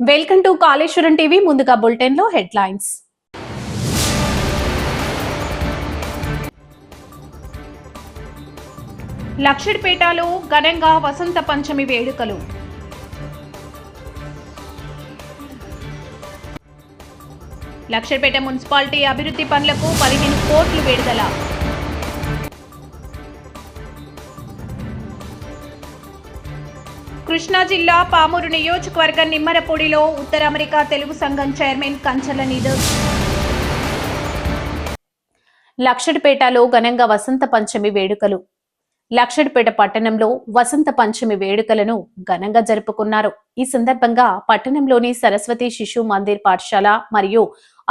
Welcome to Kaleshwaram TV. ముందుగా bulletin లో headlines. లక్షిడిపేటలో ఘనంగా వసంత పంచమి వేడుకలు. లక్షిడిపేట మున్సిపాలిటీ అభివృద్ధి పనులకు 15 కోట్లు విడుదల. కృష్ణా జిల్లా పామూరు నియోజకవర్గం నిమ్మరపూడిలో ఉత్తర అమెరికా తెలుగు సంఘం చైర్మన్ కంచర్ల నిధు. లక్షిడిపేటలో ఘనంగా వసంత పంచమి వేడుకలు. లక్షిడిపేట పట్టణంలో వసంత పంచమి వేడుకలను ఘనంగా జరుపుకున్నారు. ఈ సందర్భంగా పట్టణంలోని సరస్వతి శిశు మందిర్ పాఠశాల మరియు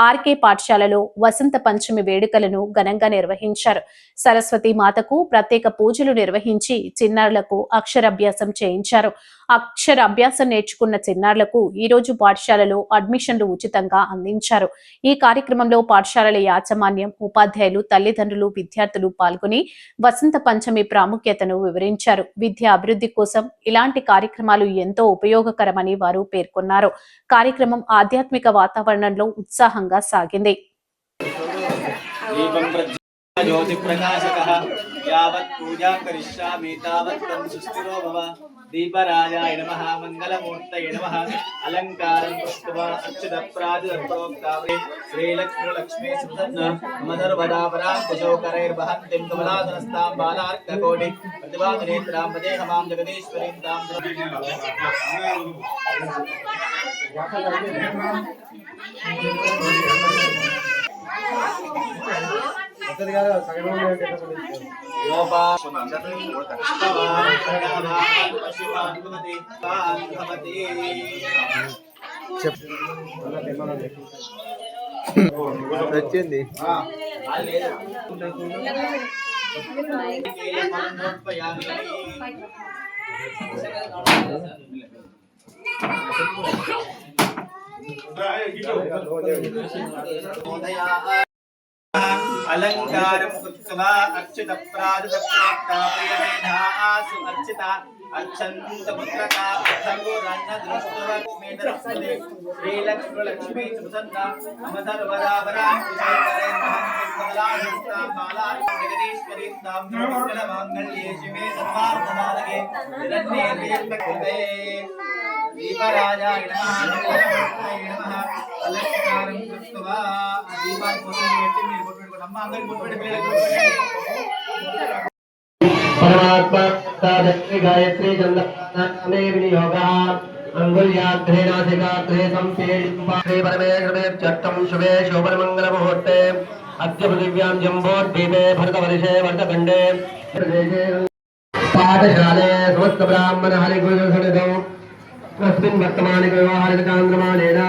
ఆర్కే పాఠశాలలో వసంత పంచమి వేడుకలను ఘనంగా నిర్వహించారు. సరస్వతి మాతకు ప్రత్యేక పూజలు నిర్వహించి చిన్నారులకు అక్షరాభ్యాసం చేయించారు. అక్షరాభ్యాసం నేర్చుకున్న చిన్నారులకు ఈ రోజు పాఠశాలలో అడ్మిషన్లు ఉచితంగా అందించారు. ఈ కార్యక్రమంలో పాఠశాలల యాజమాన్యం, ఉపాధ్యాయులు, తల్లిదండ్రులు, విద్యార్థులు పాల్గొని వసంత పంచమి ప్రాముఖ్యతను వివరించారు. విద్యా అభివృద్ధి కోసం ఇలాంటి కార్యక్రమాలు ఎంతో ఉపయోగకరమని వారు పేర్కొన్నారు. కార్యక్రమం ఆధ్యాత్మిక వాతావరణంలో ఉత్సాహంగా సాగింది. ज्योति प्रकाशकः यावत् पूजा करिष्यामि तावत् तं सुस्थिरो भव. दीपराजाय नमः. मंगलमूर्तये नमः. अलंकारं पुष्पवा अच्युतप्रादिप्रोक्तावे श्रीलक्ष्मी सुप्रसन्न मदर्वदापराकुशोकरैर्वहन्तीं कमलाधनस्तां बालार्ककोटि प्रतिभानेत्रां वदेहमां जगदीश्वरीं तां వచ్చింది. अलंकारं कुत्वा अच्युतप्रादिप्रोक्ताप्रियमेधासु अर्चिता अच्छन्तपुत्रका अथर्वरण्यदृष्टवक्ष्मेदरस्मदे श्रीलक्ष्मी सुप्रसन्ना अमधर्वदावराकुशेकरैर्वहन्तीं कमलाधनस्तां बालार्कजगदीश्वरीं तां सर्वमङ्गलमाङ्गल्ये शिवे सर्वार्थसाधके हिरण्येर्वीर्यकृते दीपराजाय नमः. अलंकारं कृत्वा दीपान् परमात्मा तादृशी गायत्री चंद्रनामे विनियोगः अंगुल्याग्रे नासिकाग्रे संपेष्टे परमेश्वरे चट्टं शुभे शोभनमंगल मुहूर्ते अद्य पृथिव्यां जम्बोद्वीपे भरतवर्षे भरतखण्डे प्रदेशे पाठशाले समस्त ब्राह्मण हरिगुरुसनिधौ अस्मिन् वर्तमाने व्यवहारिकान्द्रमाणेन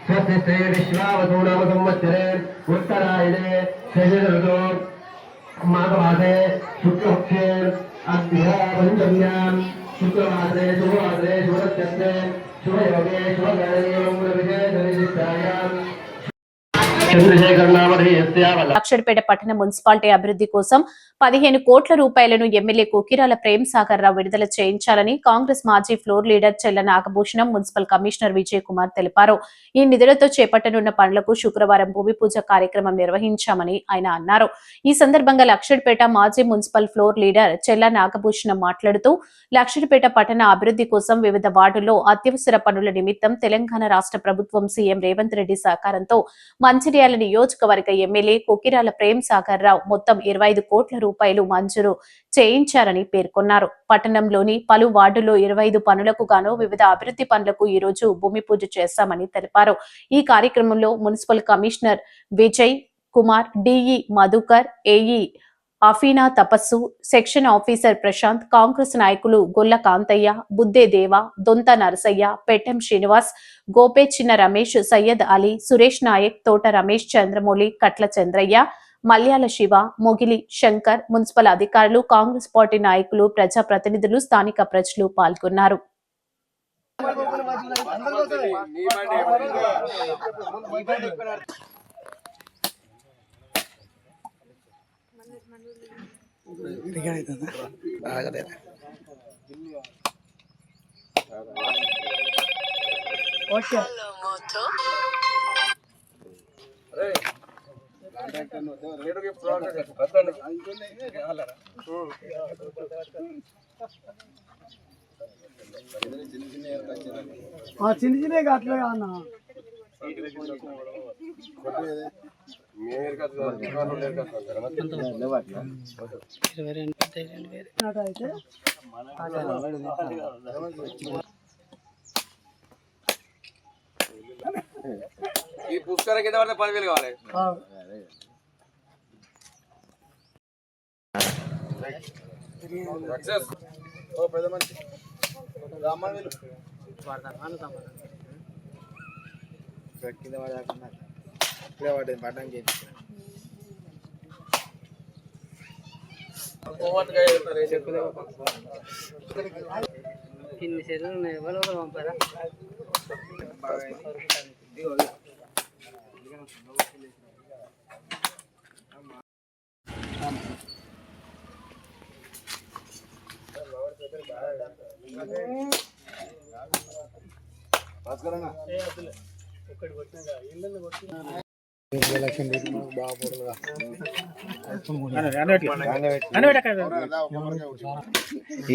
स्वस्ति विश्वावसु नाम संवत्सरे उत्तरायणे शशिऋतौ माघमासे शुक्लपक्षे अद्य पञ्चम्यां शुक्रवासरे शुभवासरे शुभनक्षत्रे शुभयोगे शुभकरणे मंगलविजयधनिष्ठायां లక్షిడిపేట పట్టణ మున్సిపాలిటీ అభివృద్ధి కోసం 15 కోట్ల రూపాయలను ఎమ్మెల్యే కొకిరాల ప్రేమ్ సాగర్ రావు విడుదల చేయించాలని కాంగ్రెస్ మాజీ ఫ్లోర్ లీడర్ చెల్ల నాగభూషణం, మున్సిపల్ కమిషనర్ విజయ్ కుమార్ తెలిపారు. ఈ నిధులతో చేపట్టనున్న పనులకు శుక్రవారం భూమి పూజ కార్యక్రమం నిర్వహించామని ఆయన అన్నారు. ఈ సందర్భంగా లక్షిడిపేట మాజీ మున్సిపల్ ఫ్లోర్ లీడర్ చెల్ల నాగభూషణం మాట్లాడుతూ లక్షిడిపేట పట్టణ అభివృద్ధి కోసం వివిధ వార్డుల్లో అత్యవసర పనుల నిమిత్తం తెలంగాణ రాష్ట్ర ప్రభుత్వం సీఎం రేవంత్ రెడ్డి సహకారంతో మంచిర్యాల నియోజకవర్గ ఎమ్మెల్యే కొకిరాల ప్రేమ్ సాగర్ రావు మొత్తం 25 కోట్ల రూపాయలు మంజూరు చేయించారని పేర్కొన్నారు. పట్టణంలోని పలు వార్డుల్లో 25 పనులకు గాను వివిధ అభివృద్ధి పనులకు ఈ రోజు భూమి పూజ చేశామని తెలిపారు. ఈ కార్యక్రమంలో municipal commissioner Vijay Kumar, DE Madhukar, AE Afeena Tapassu, section officer Prashanth, Congress నాయకులు గొల్ల కాంతయ్య, బుద్దే దేవ, దొంత నరసయ్య, పెట్టెం శ్రీనివాస్, గోపే చిన్న రమేష్, సయ్యద్ అలీ, సురేష్ నాయక్, తోట రమేష్, చంద్రమౌళి, కట్ల చంద్రయ్య, మల్యాల శివ, మొగిలి శంకర్, మున్సిపల్ అధికారులు, కాంగ్రెస్ పార్టీ నాయకులు, ప్రజాప్రతినిధులు, స్థానిక ప్రజలు పాల్గొన్నారు. చిన్న చిన్న అట్లే అన్న ఈ పుస్తకాల కింద పడితే 10,000 కావాలి. సక్సెస్ ఓ పెద్ద మనిషి రామన్ వీళ్ళు కింద పడకుండా ఇప్పుడే పడ్డది పడ్డానికి చేయించాను. ఇన్ని సెల్లు ఉన్నాయి ఎవరు పంపారా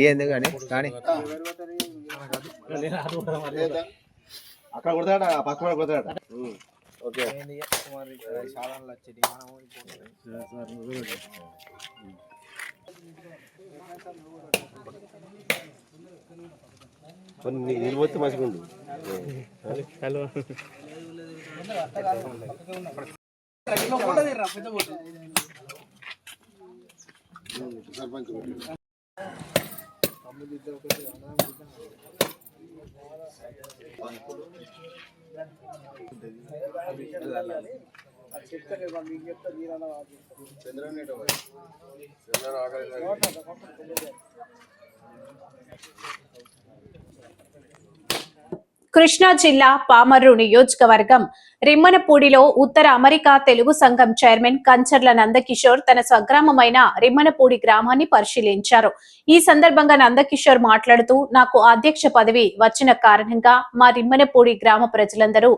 ఏంది కానీ కానీ అక్కడ కొడతాడ పక్క కొడతాడ. ఓకే కొన్ని నిలబొత్తి మంచిగా ఉండు. కృష్ణా జిల్లా పామర్రు నియోజకవర్గం రిమ్మనపూడిలో ఉత్తర అమెరికా తెలుగు సంఘం చైర్మన్ కంచర్ల నందకిషోర్ తన స్వగ్రామమైన రిమ్మనపూడి గ్రామాన్ని పరిశీలించారు. ఈ సందర్భంగా నందకిషోర్ మాట్లాడుతూ, నాకు అధ్యక్ష పదవి వచ్చిన కారణంగా మా రిమ్మనపూడి గ్రామ ప్రజలందరూ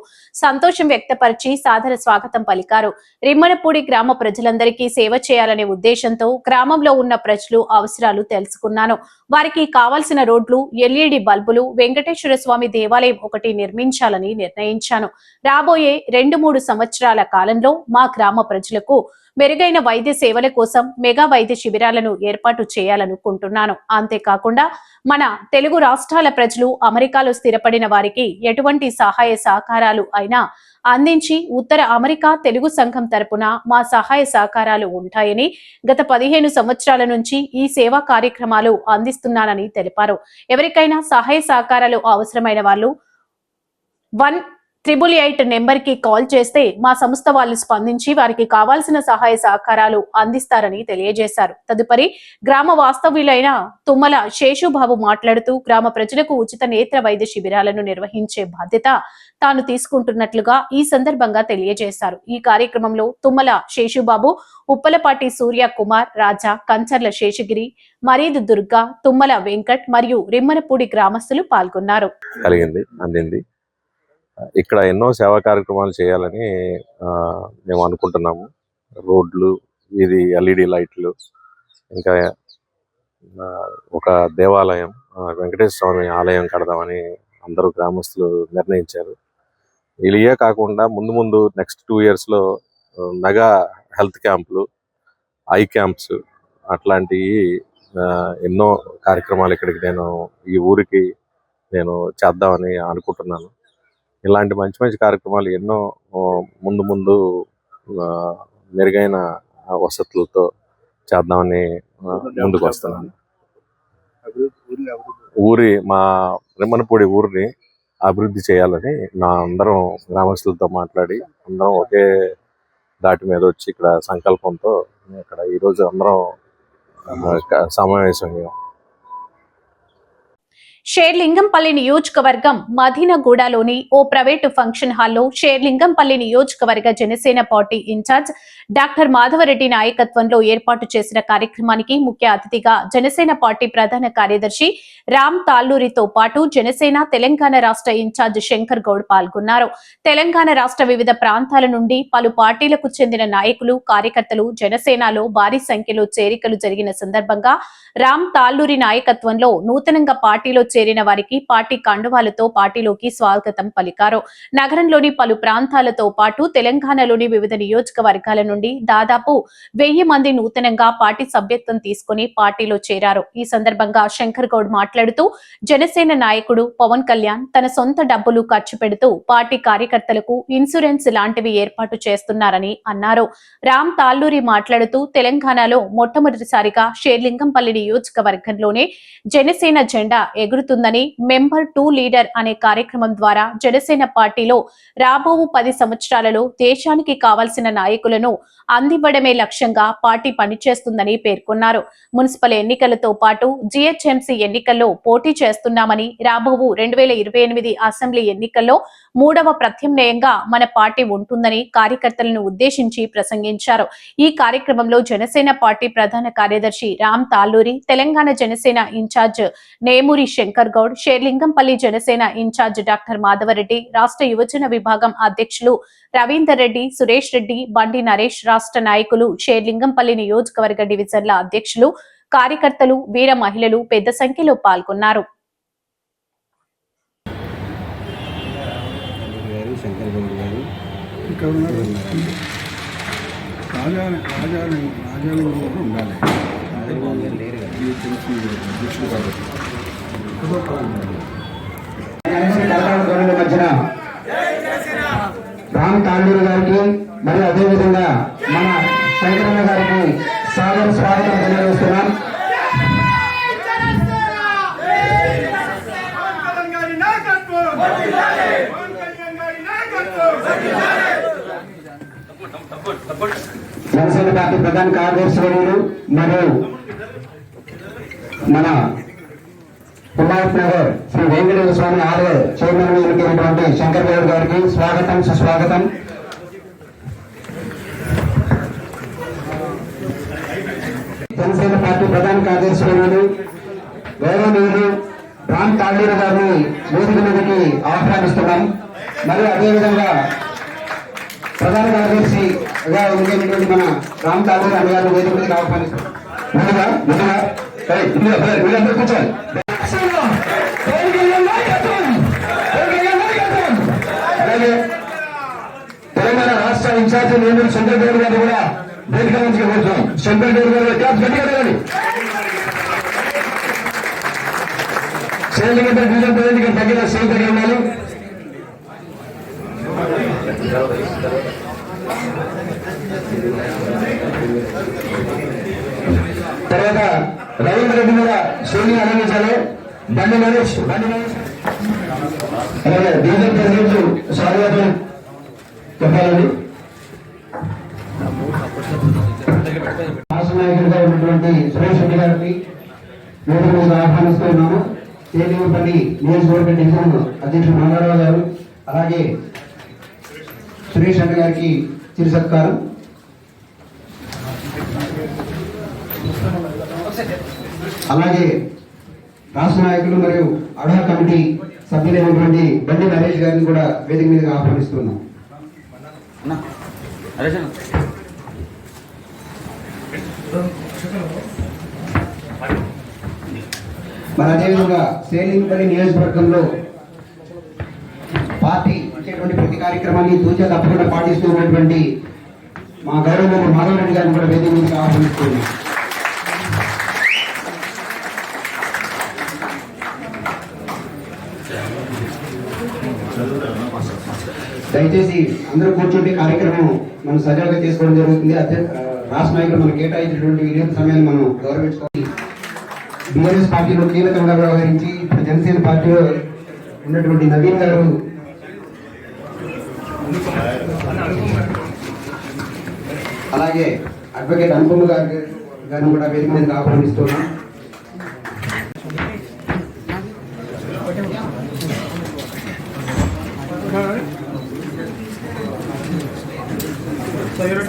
సంతోషం వ్యక్తపరిచి సాదర స్వాగతం పలికారు. రిమ్మనపూడి గ్రామ ప్రజలందరికీ సేవ చేయాలనే ఉద్దేశంతో గ్రామంలో ఉన్న ప్రజలు అవసరాలు తెలుసుకున్నాను. వారికి కావాల్సిన రోడ్లు, ఎల్ఈడి బల్బులు, వెంకటేశ్వర స్వామి దేవాలయం ఒకటి నిర్మించాలని నిర్ణయించాను. రాబోయే 2-3 సంవత్సరాల కాలంలో మా గ్రామ ప్రజలకు మెరుగైన వైద్య సేవల కోసం మెగా వైద్య శిబిరాలను ఏర్పాటు చేయాలనుకుంటున్నాను. అంతేకాకుండా మన తెలుగు రాష్ట్రాల ప్రజలు అమెరికాలో స్థిరపడిన వారికి ఎటువంటి సహాయ సహకారాలు అయినా అందించి ఉత్తర అమెరికా తెలుగు సంఘం తరపున మా సహాయ సహకారాలు ఉంటాయని గత 15 సంవత్సరాల నుంచి ఈ సేవా కార్యక్రమాలు అందిస్తున్నానని తెలిపారు. ఎవరికైనా సహాయ సహకారాలు అవసరమైన వాళ్ళు 1-888 నెంబర్ కి కాల్ చేస్తే మా సంస్థ వాళ్ళు స్పందించి వారికి కావాల్సిన సహాయ సహకారాలు అందిస్తారని తెలియజేశారు. తదుపరి గ్రామ వాస్తవ్యులైన తుమ్మల శేషుబాబు మాట్లాడుతూ, గ్రామ ప్రజలకు ఉచిత నేత్ర వైద్య శిబిరాలను నిర్వహించే బాధ్యత తాను తీసుకుంటున్నట్లుగా ఈ సందర్భంగా తెలియజేశారు. ఈ కార్యక్రమంలో తుమ్మల శేషుబాబు, ఉప్పలపాటి సూర్య కుమార్, రాజా, కంచర్ల శేషగిరి, మరీదు దుర్గా, తుమ్మల వెంకట్ మరియు రిమ్మనపూడి గ్రామస్తులు పాల్గొన్నారు. అందింది. ఇక్కడ ఎన్నో సేవా కార్యక్రమాలు చేయాలని మేము అనుకుంటున్నాము. రోడ్లు, వీధి ఎల్ఈడి లైట్లు, ఇంకా ఒక దేవాలయం, వెంకటేశ్వర స్వామి ఆలయం కడదామని అందరూ గ్రామస్తులు నిర్ణయించారు. ఇవే కాకుండా ముందు నెక్స్ట్ 2 years లో మెగా హెల్త్ క్యాంపులు, ఐ క్యాంప్స్ అట్లాంటివి ఎన్నో కార్యక్రమాలు ఇక్కడికి ఈ ఊరికి నేను చేద్దామని అనుకుంటున్నాను. ఇలాంటి మంచి కార్యక్రమాలు ఎన్నో ముందు మెరుగైన వసతులతో చేద్దామని ముందుకు వస్తున్నాను. మా రిమ్మనపూడి ఊరిని అభివృద్ధి చేయాలని అందరం గ్రామస్తులతో మాట్లాడి అందరం ఒకే దాటి మీద వచ్చి ఇక్కడ సంకల్పంతో ఇక్కడ ఈరోజు అందరం సమావేశం. షేర్లింగంపల్లి నియోజకవర్గం మదీనగూడలోని ఓ ప్రైవేటు ఫంక్షన్ హాల్లో షేర్లింగంపల్లి నియోజకవర్గ Janasena party in charge doctor Madhava Reddy నాయకత్వంలో ఏర్పాటు చేసిన కార్యక్రమానికి ముఖ్య అతిథిగా జనసేన పార్టీ ప్రధాన కార్యదర్శి రామ్ తాళ్లూరితో పాటు జనసేన తెలంగాణ రాష్ట్ర ఇన్ఛార్జ్ శంకర్ గౌడ్ పాల్గొన్నారు. తెలంగాణ రాష్ట్ర వివిధ ప్రాంతాల నుండి పలు పార్టీలకు చెందిన నాయకులు, కార్యకర్తలు జనసేనలో భారీ సంఖ్యలో చేరికలు జరిగిన సందర్భంగా రామ్ తాళ్లూరి నాయకత్వంలో నూతనంగా పార్టీలో చేరిన వారికి పార్టీ కండువాలతో పార్టీలోకి స్వాగతం పలికారు. నగరంలోని పలు ప్రాంతాలతో పాటు తెలంగాణలోని వివిధ నియోజకవర్గాల నుండి దాదాపు 1000 మంది నూతనంగా పార్టీ సభ్యత్వం తీసుకుని పార్టీలో చేరారు. ఈ సందర్భంగా శంకర్ గౌడ్ మాట్లాడుతూ జనసేన నాయకుడు పవన్ కళ్యాణ్ తన సొంత డబ్బులు ఖర్చు పెడుతూ పార్టీ కార్యకర్తలకు ఇన్సూరెన్స్ లాంటివి ఏర్పాటు చేస్తున్నారని అన్నారు. రామ్ తాళ్లూరి మాట్లాడుతూ తెలంగాణలో మొట్టమొదటిసారిగా షేర్లింగంపల్లి నియోజకవర్గంలోనే జనసేన జెండా ఎగురుతుందని మెంబర్ 2 లీడర్ అనే కార్యక్రమం ద్వారా జనసేన పార్టీలో రాబో 10 సంవత్సరాలలో దేశానికి కావాల్సిన నాయకులను అందివ్వడమే లక్ష్యంగా పార్టీ పనిచేస్తుందని పేర్కొన్నారు. మున్సిపల్ ఎన్నికలతో పాటు జీహెచ్ఎంసీ ఎన్నికల్లో పోటీ చేస్తున్నామని, రాబో 2028 అసెంబ్లీ ఎన్నికల్లో 3వ ప్రత్యామ్నాయంగా మన పార్టీ ఉంటుందని కార్యకర్తలను ఉద్దేశించి ప్రసంగించారు. ఈ కార్యక్రమంలో జనసేన పార్టీ ప్రధాన కార్యదర్శి Ram Talluri, Telangana Janasena in charge Nemuri Shankar Goud, Serilingampally Janasena in charge doctor Madhava Reddy, రాష్ట్ర యువజన విభాగం అధ్యక్షులు రవీందర్ రెడ్డి, సురేష్ రెడ్డి, బండి నరేష్, రాష్ట్ర నాయకులు, షేర్లింగంపల్లి నియోజకవర్గ డివిజన్ల అధ్యక్షులు, కార్యకర్తలు, వీర మహిళలు పెద్ద సంఖ్యలో పాల్గొన్నారు. మధ్యన రామ్ తాళ్లూరి గారికి మరియు అదేవిధంగా మన శంకరన్న గారికి స్వాగతం తెలియజేస్తున్నాం. జనసేన పార్టీ ప్రధాన కార్యదర్శి వర్యులు మరియు మన హిమాయత్ నగర్ శ్రీ వెంకటేశ్వర స్వామి ఆలయ చైర్మన్ ఎన్నికైనటువంటి శంకర్ గౌడ్ గారికి స్వాగతం, సుస్వాగతం. జనసేన పార్టీ ప్రధాన కార్యదర్శి వర్యులు గౌరవనీయులు రామ్ తాళ్లూరి గారిని వేదిక మీదకి ఆహ్వానిస్తున్నాం. మరియు అదేవిధంగా ప్రధాన కార్యదర్శిగా ఎన్నికైనటువంటి మన రామ్ తాళ్లూరి అన్న గారిని వేదిక మీదకి ఆహ్వానిస్తున్నాం. కూర్చోండి. అలాగే తెలంగాణ రాష్ట్ర ఇన్ఛార్జి నేమూరి శంకర్ గౌడ్ గారు కూడా వేదిక నుంచి కూర్చున్నాం. శంకర్ గౌడ్ గారు గట్టిగా వెళ్ళండి. షేర్లింగంపల్లి డివిజన్ వేదిక తగ్గిన సేవ దగ్గర ఉండాలి. తర్వాత రవీంద్ర రెడ్డి మీద శ్రేణి ఆనందించాలి. బండి నరేష్ అలాగే డివిజన్ ప్రెసిడెంట్ స్వాగతం చెప్పాలండి. రాష్ట్ర నాయకుడిగా ఉన్నటువంటి సురేష్ రెడ్డి గారిని వేదిక మీద ఆహ్వానిస్తున్నాము. షేర్లింగంపల్లి నియోజకవర్గ డివిజన్ అధ్యక్షుడు మంగారావు గారు, అలాగే సురేష్ రెడ్డి గారికి చిరు సత్కారం. అలాగే రాష్ట్ర నాయకులు మరియు అడా కమిటీ సభ్యులైనటువంటి బండి నరేష్ గారిని కూడా వేదిక మీదగా ఆహ్వానిస్తున్నాం. మరి అదేవిధంగా షేర్లింగంపల్లి నియోజకవర్గంలో పార్టీ ఇచ్చేటువంటి ప్రతి కార్యక్రమాన్ని తూచా తప్పకుండా పాటిస్తూ ఉన్నటువంటి మా గౌరవ మాధవరెడ్డి గారిని కూడా వేదిక మీదగా ఆహ్వానిస్తున్నాం. దయచేసి అందరూ కూర్చుంటే కార్యక్రమం మనం సజావుగా చేసుకోవడం జరుగుతుంది. రాష్ట్ర నాయకులు మనం కేటాయించినటువంటి వినియోగ సమయాన్ని మనం గౌరవించుకోవాలి. బీఆర్ఎస్ పార్టీలో కీలకంగా వ్యవహరించి ఇప్పుడు జనసేన పార్టీలో ఉన్నటువంటి నవీన్ గారు, అలాగే అడ్వకేట్ అనుపమ గారిని కూడా వేదిక మీద ఆహ్వానిస్తున్నాం. సార్